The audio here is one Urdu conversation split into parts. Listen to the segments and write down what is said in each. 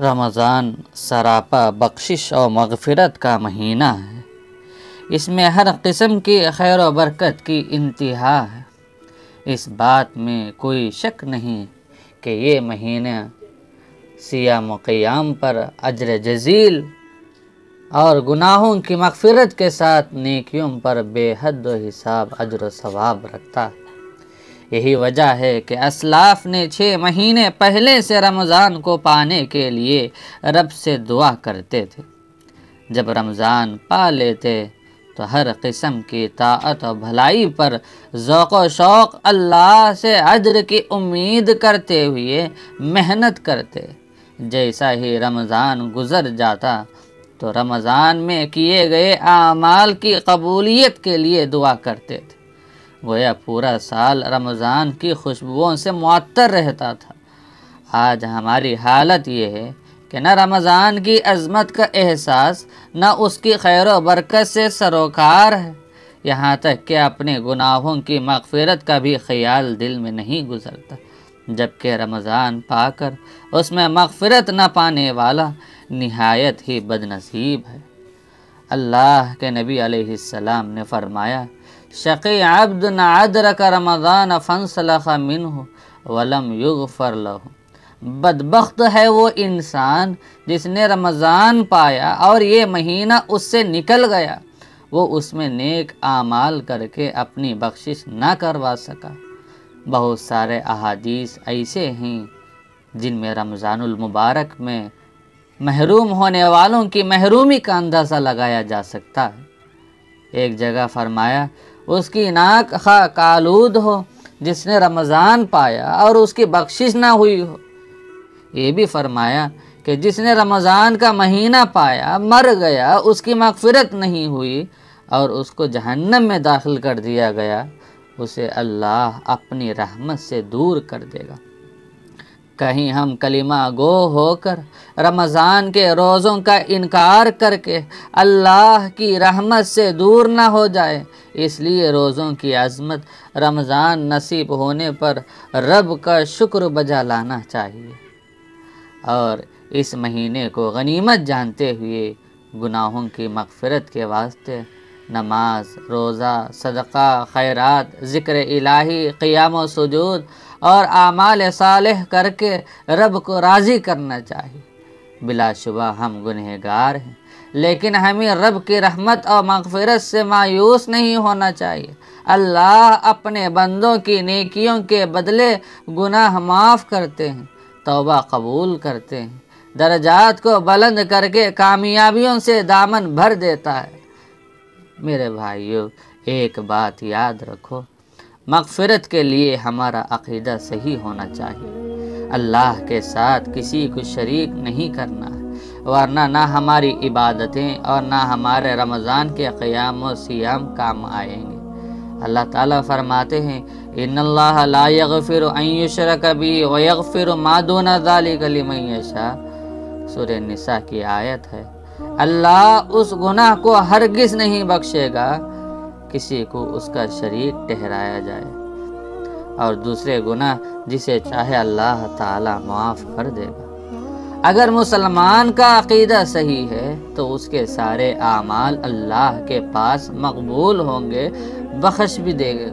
رمضان سراپا بخشش اور مغفرت کا مہینہ ہے۔ اس میں ہر قسم کی خیر و برکت کی انتہا ہے۔ اس بات میں کوئی شک نہیں کہ یہ مہینہ صیام و قیام پر اجر جزیل اور گناہوں کی مغفرت کے ساتھ نیکیوں پر بے حد و حساب اجر و ثواب رکھتا ہے۔ یہی وجہ ہے کہ اسلاف نے 6 مہینے پہلے سے رمضان کو پانے کے لیے رب سے دعا کرتے تھے۔ جب رمضان پا لیتے تو ہر قسم کی طاعت و بھلائی پر ذوق و شوق اللہ سے اجر کی امید کرتے ہوئے محنت کرتے۔ جیسا ہی رمضان گزر جاتا تو رمضان میں کیے گئے اعمال کی قبولیت کے لیے دعا کرتے تھے۔ گویا پورا سال رمضان کی خوشبوؤں سے معطر رہتا تھا۔ آج ہماری حالت یہ ہے کہ نہ رمضان کی عظمت کا احساس نہ اس کی خیر و برکت سے سروکار ہے، یہاں تک کہ اپنے گناہوں کی مغفرت کا بھی خیال دل میں نہیں گزرتا، جبکہ رمضان پا کر اس میں مغفرت نہ پانے والا نہایت ہی بد نصیب ہے۔ اللہ کے نبی علیہ السلام نے فرمایا، شقی عبد ادرک رمضان فانسلخ منہ ولم یغفر لہ، بدبخت ہے وہ انسان جس نے رمضان پایا اور یہ مہینہ اس سے نکل گیا، وہ اس میں نیک اعمال کر کے اپنی بخشش نہ کروا سکا۔ بہت سارے احادیث ایسے ہیں جن میں رمضان المبارک میں محروم ہونے والوں کی محرومی کا اندازہ لگایا جا سکتا ہے۔ ایک جگہ فرمایا، اس کی ناک خاک آلود ہو جس نے رمضان پایا اور اس کی بخشش نہ ہوئی ہو۔ یہ بھی فرمایا کہ جس نے رمضان کا مہینہ پایا مر گیا، اس کی مغفرت نہیں ہوئی اور اس کو جہنم میں داخل کر دیا گیا، اسے اللہ اپنی رحمت سے دور کر دے گا۔ کہیں ہم کلمہ گو ہو کر رمضان کے روزوں کا انکار کر کے اللہ کی رحمت سے دور نہ ہو جائے، اس لیے روزوں کی عظمت رمضان نصیب ہونے پر رب کا شکر بجا لانا چاہیے، اور اس مہینے کو غنیمت جانتے ہوئے گناہوں کی مغفرت کے واسطے نماز، روزہ، صدقہ، خیرات، ذکر الہی، قیام و سجود اور اعمال صالح کر کے رب کو راضی کرنا چاہیے۔ بلا شبہ ہم گنہگار ہیں، لیکن ہمیں رب کی رحمت اور مغفرت سے مایوس نہیں ہونا چاہیے۔ اللہ اپنے بندوں کی نیکیوں کے بدلے گناہ معاف کرتے ہیں، توبہ قبول کرتے ہیں، درجات کو بلند کر کے کامیابیوں سے دامن بھر دیتا ہے۔ میرے بھائیو، ایک بات یاد رکھو، مغفرت کے لیے ہمارا عقیدہ صحیح ہونا چاہیے۔ اللہ کے ساتھ کسی کو شریک نہیں کرنا ہے، ورنہ نہ ہماری عبادتیں اور نہ ہمارے رمضان کے قیام و سیام کام آئیں گے۔ اللہ تعالیٰ فرماتے ہیں، ان اللہ لا یغفر ان یشرک بہ ویغفر ما دون ذلک لمن یشاء، سورہ نساء کی آیت ہے۔ اللہ اس گناہ کو ہرگز نہیں بخشے گا کسی کو اس کا شریک ٹھہرایا جائے، اور دوسرے گناہ جسے چاہے اللہ تعالیٰ معاف کر دے گا۔ اگر مسلمان کا عقیدہ صحیح ہے تو اس کے سارے اعمال اللہ کے پاس مقبول ہوں گے، بخش بھی دے گا۔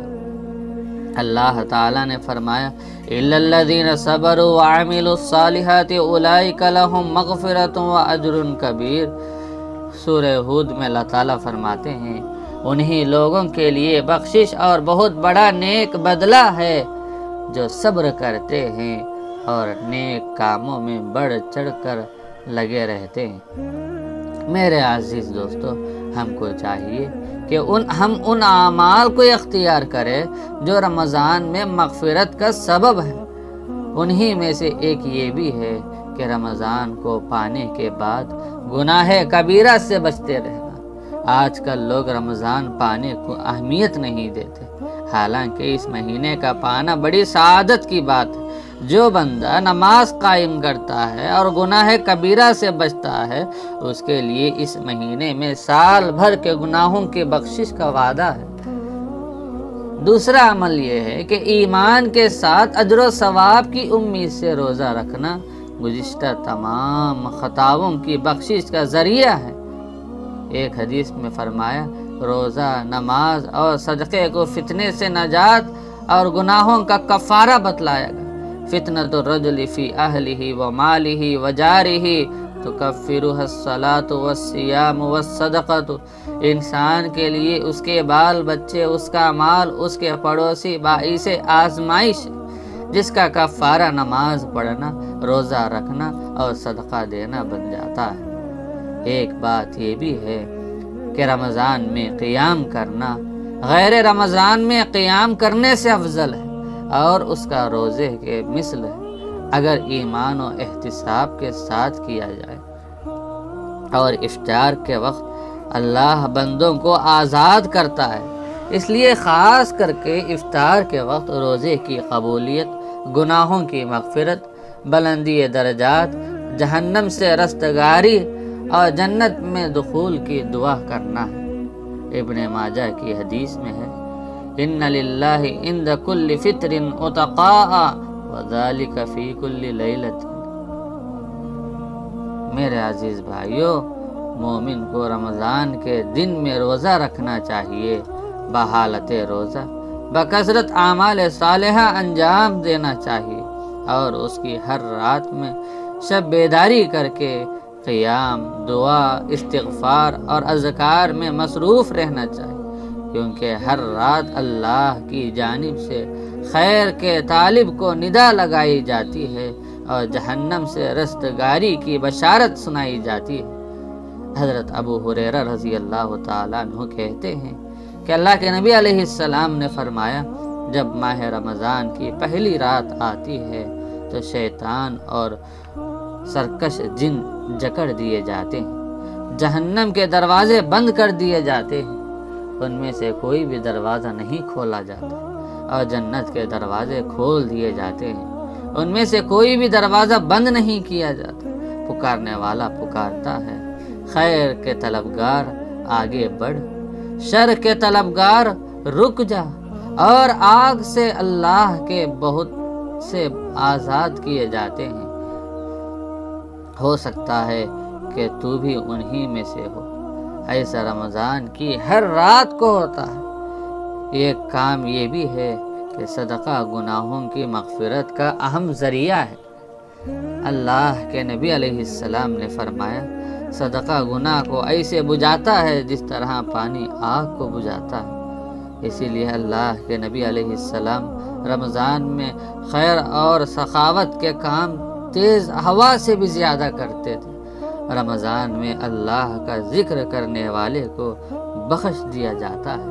اللہ تعالیٰ نے فرمایا، اِلَّا الَّذِينَ صَبَرُوا وَعَمِلُوا الصَّالِحَاتِ أُولَئِكَ لَهُمْ مَغْفِرَةٌ وَأَجْرٌ كَبِيرٌ۔ سورہ ہود میں اللہ تعالیٰ فرماتے ہیں، انہی لوگوں کے لیے بخشش اور بہت بڑا نیک بدلہ ہے جو صبر کرتے ہیں اور نیک کاموں میں بڑھ چڑھ کر لگے رہتے ہیں۔ میرے عزیز دوستو، ہم کو چاہیے کہ ہم ان اعمال کو اختیار کریں جو رمضان میں مغفرت کا سبب ہے۔ انہی میں سے ایک یہ بھی ہے کہ رمضان کو پانے کے بعد گناہ کبیرہ سے بچتے رہنا۔ آج کل لوگ رمضان پانے کو اہمیت نہیں دیتے، حالانکہ اس مہینے کا پانا بڑی سعادت کی بات ہے۔ جو بندہ نماز قائم کرتا ہے اور گناہ کبیرہ سے بچتا ہے، اس کے لیے اس مہینے میں سال بھر کے گناہوں کی بخشش کا وعدہ ہے۔ دوسرا عمل یہ ہے کہ ایمان کے ساتھ اجر و ثواب کی امید سے روزہ رکھنا گزشتہ تمام خطاؤں کی بخشش کا ذریعہ ہے۔ ایک حدیث میں فرمایا، روزہ، نماز اور صدقے کو فتنے سے نجات اور گناہوں کا کفارہ بتلایا گیا۔ فتنۃ الرجل فی اہلہ و مالہ و جارہ تکفرہ الصلاۃ والصیام والصدقۃ۔ انسان کے لیے اس کے بال بچے، اس کا مال، اس کے پڑوسی باعث آزمائش ہے، جس کا کفارہ نماز پڑھنا، روزہ رکھنا اور صدقہ دینا بن جاتا ہے۔ ایک بات یہ بھی ہے کہ رمضان میں قیام کرنا غیر رمضان میں قیام کرنے سے افضل ہے اور اس کا روزے کے مثل ہے، اگر ایمان و احتساب کے ساتھ کیا جائے۔ اور افطار کے وقت اللہ بندوں کو آزاد کرتا ہے، اس لیے خاص کر کے افطار کے وقت روزے کی قبولیت، گناہوں کی مغفرت، بلندی درجات، جہنم سے رستگاری اور جنت میں دخول کی دعا کرنا ہے۔ ابن ماجہ کی حدیث میں ہے، ان للہ عند کل فطر عتقاء وذلک فی کل لیلۃ۔ میرے عزیز بھائیو، مومن کو رمضان کے دن میں روزہ رکھنا چاہیے، بحالت روزہ بکثرت اعمال صالحہ انجام دینا چاہیے، اور اس کی ہر رات میں شب بیداری کر کے قیام، دعا، استغفار اور اذکار میں مصروف رہنا چاہیے، کیونکہ ہر رات اللہ کی جانب سے خیر کے طالب کو ندا لگائی جاتی ہے اور جہنم سے رستگاری کی بشارت سنائی جاتی ہے۔ حضرت ابو ہریرہ رضی اللہ تعالیٰ عنہ کہتے ہیں کہ اللہ کے نبی علیہ السلام نے فرمایا، جب ماہ رمضان کی پہلی رات آتی ہے تو شیطان اور سرکش جن جکڑ دیے جاتے ہیں، جہنم کے دروازے بند کر دیے جاتے ہیں، ان میں سے کوئی بھی دروازہ نہیں کھولا جاتا، اور جنت کے دروازے کھول دیے جاتے ہیں، ان میں سے کوئی بھی دروازہ بند نہیں کیا جاتا۔ پکارنے والا پکارتا ہے، خیر کے طلبگار آگے بڑھ، شر کے طلبگار رک جا، اور آگ سے اللہ کے بہت سے آزاد کیے جاتے ہیں، ہو سکتا ہے کہ تو بھی انہی میں سے ہو۔ ایسا رمضان کی ہر رات کو ہوتا ہے۔ ایک کام یہ بھی ہے کہ صدقہ گناہوں کی مغفرت کا اہم ذریعہ ہے۔ اللہ کے نبی علیہ السلام نے فرمایا، صدقہ گناہ کو ایسے بجھاتا ہے جس طرح پانی آگ کو بجھاتا ہے۔ اسی لیے اللہ کے نبی علیہ السلام رمضان میں خیر اور سخاوت کے کام تیز ہوا سے بھی زیادہ کرتے تھے۔ رمضان میں اللہ کا ذکر کرنے والے کو بخش دیا جاتا ہے،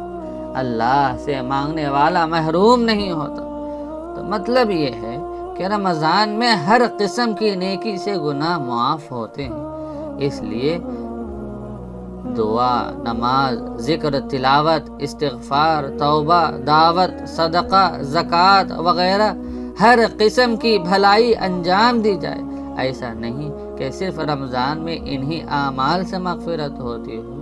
اللہ سے مانگنے والا محروم نہیں ہوتا۔ تو مطلب یہ ہے کہ رمضان میں ہر قسم کی نیکی سے گناہ معاف ہوتے ہیں، اس لیے دعا، نماز، ذکر، تلاوت، استغفار، توبہ، دعوت، صدقہ، زکوٰۃ وغیرہ ہر قسم کی بھلائی انجام دی جائے۔ ایسا نہیں کہ صرف رمضان میں انہی اعمال سے مغفرت ہوتی ہو،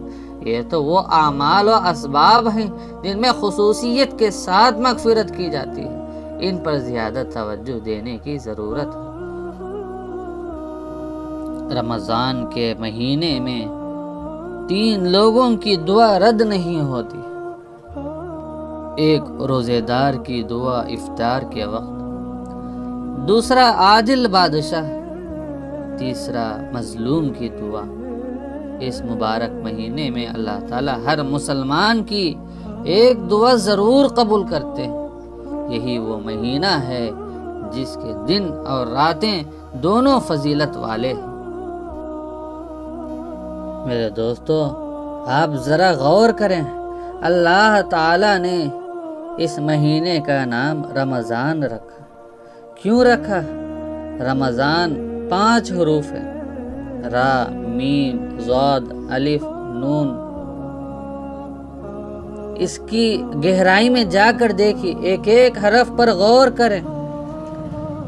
یہ تو وہ اعمال و اسباب ہیں جن میں خصوصیت کے ساتھ مغفرت کی جاتی ہے، ان پر زیادہ توجہ دینے کی ضرورت ہے۔ رمضان کے مہینے میں 3 لوگوں کی دعا رد نہیں ہوتی۔ ایک روزے دار کی دعا افطار کے وقت، دوسرا عادل بادشاہ، تیسرا مظلوم کی دعا۔ اس مبارک مہینے میں اللہ تعالیٰ ہر مسلمان کی ایک دعا ضرور قبول کرتے ہیں۔ یہی وہ مہینہ ہے جس کے دن اور راتیں دونوں فضیلت والے ہیں۔ میرے دوستو، آپ ذرا غور کریں، اللہ تعالیٰ نے اس مہینے کا نام رمضان رکھا۔ کیوں رکھا؟ رمضان 5 حروف ہے، را، میم، ضاد، الف، نون۔ اس کی گہرائی میں جا کر دیکھیے، ایک ایک حرف پر غور کریں۔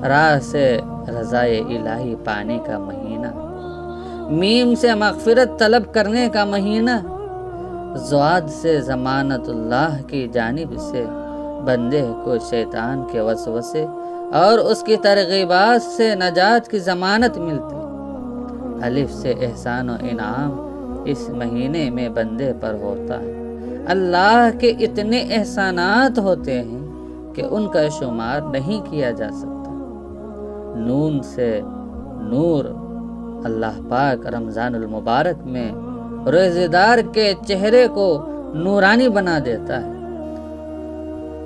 را سے رضائے الہی پانے کا مہینہ، میم سے مغفرت طلب کرنے کا مہینہ، ضاد سے ضمانت اللہ کی جانب سے بندے کو شیطان کے وسوسے اور اس کی ترغیبات سے نجات کی ضمانت ملتی۔ الف سے احسان و انعام اس مہینے میں بندے پر ہوتا ہے۔ اللہ کے اتنے احسانات ہوتے ہیں کہ ان کا شمار نہیں کیا جا سکتا۔ نون سے نور، اللہ پاک رمضان المبارک میں روزے دار کے چہرے کو نورانی بنا دیتا ہے۔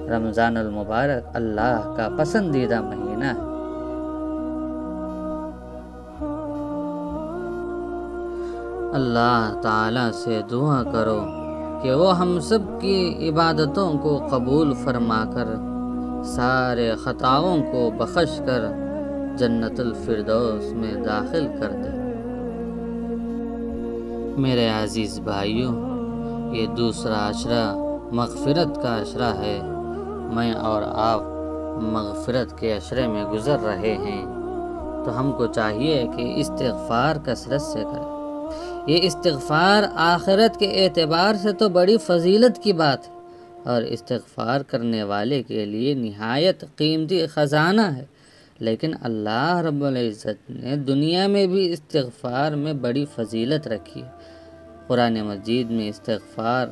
رمضان المبارک اللہ کا پسندیدہ مہینہ ہے۔ اللہ تعالیٰ سے دعا کرو کہ وہ ہم سب کی عبادتوں کو قبول فرما کر سارے خطاؤں کو بخش کر جنت الفردوس میں داخل کر دے۔ میرے عزیز بھائیوں، یہ دوسرا عشرہ مغفرت کا عشرہ ہے۔ میں اور آپ مغفرت کے عشرے میں گزر رہے ہیں، تو ہم کو چاہیے کہ استغفار کثرت سے کریں۔ یہ استغفار آخرت کے اعتبار سے تو بڑی فضیلت کی بات ہے، اور استغفار کرنے والے کے لیے نہایت قیمتی خزانہ ہے۔ لیکن اللہ رب العزت نے دنیا میں بھی استغفار میں بڑی فضیلت رکھی ہے۔ قرآن مجید میں استغفار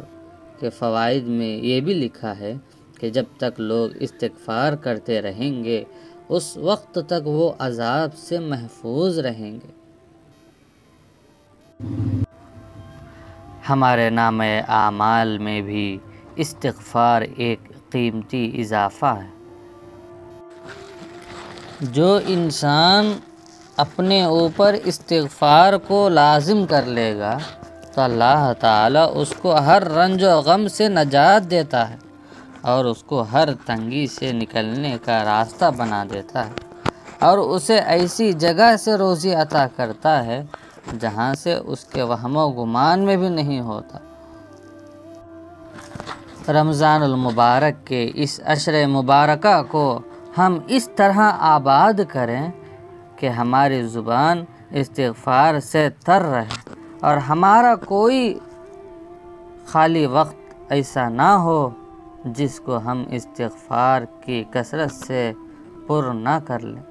کے فوائد میں یہ بھی لکھا ہے کہ جب تک لوگ استغفار کرتے رہیں گے اس وقت تک وہ عذاب سے محفوظ رہیں گے۔ ہمارے نامہ اعمال میں بھی استغفار ایک قیمتی اضافہ ہے۔ جو انسان اپنے اوپر استغفار کو لازم کر لے گا تو اللہ تعالیٰ اس کو ہر رنج و غم سے نجات دیتا ہے، اور اس کو ہر تنگی سے نکلنے کا راستہ بنا دیتا ہے، اور اسے ایسی جگہ سے روزی عطا کرتا ہے جہاں سے اس کے وہم و گمان میں بھی نہیں ہوتا۔ رمضان المبارک کے اس عشر مبارکہ کو ہم اس طرح آباد کریں کہ ہماری زبان استغفار سے تر رہے، اور ہمارا کوئی خالی وقت ایسا نہ ہو جس کو ہم استغفار کی کثرت سے پر نہ کر لیں۔